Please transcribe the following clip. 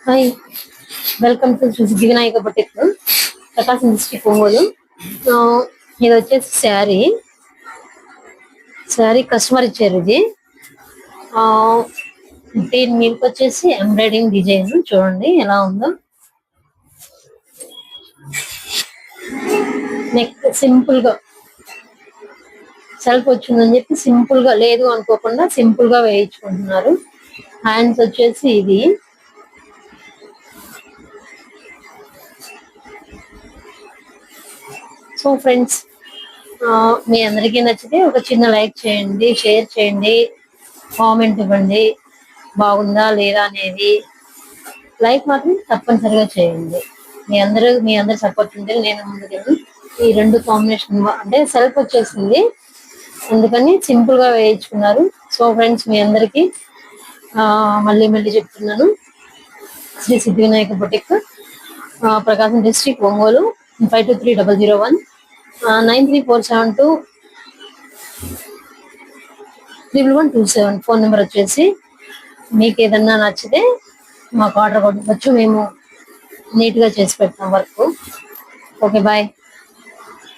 Hi, welcome to Shri Siddhi Vinayaka boutique, Prakasam district Ongole. ఇది వచ్చేసి sari customer ఇచ్చారు. ఇది దీని మీకు వచ్చేసి ఎంబ్రాయిడింగ్ డిజైన్ చూడండి ఎలా ఉందో. నెక్ సింపుల్ గా సెల్ఫ్ వచ్చిందని చెప్పి సింపుల్ గా లేదు అనుకోకుండా సింపుల్ గా వేయించుకుంటున్నారు. హ్యాండ్స్ వచ్చేసి ఇది సో ఫ్రెండ్స్, మీ అందరికీ నచ్చితే ఒక చిన్న లైక్ చేయండి, షేర్ చేయండి, కామెంట్ ఇవ్వండి బాగుందా లేదా అనేది. లైక్ మాత్రం తప్పనిసరిగా చేయండి. మీ అందరి సపోర్ట్ ఉంటే నేను ముందుకెళ్ళి ఈ రెండు కాంబినేషన్ అంటే సెల్ఫ్ వచ్చేసింది అందుకని సింపుల్ గా వేయించుకున్నారు. సో ఫ్రెండ్స్, మీ అందరికి మళ్ళీ చెప్తున్నాను, శ్రీ సిద్ధి వినాయక బొటిక్, ప్రకాశం డిస్ట్రిక్ట్ ఒంగోలు, 523001 93472127 ఫోన్ నెంబర్ వచ్చేసి. మీకు ఏదన్నా నచ్చితే మాకు ఆర్డర్ కొట్టవచ్చు, మేము నీట్ గా చేసి పెడతాం వర్క్. Okay, bye.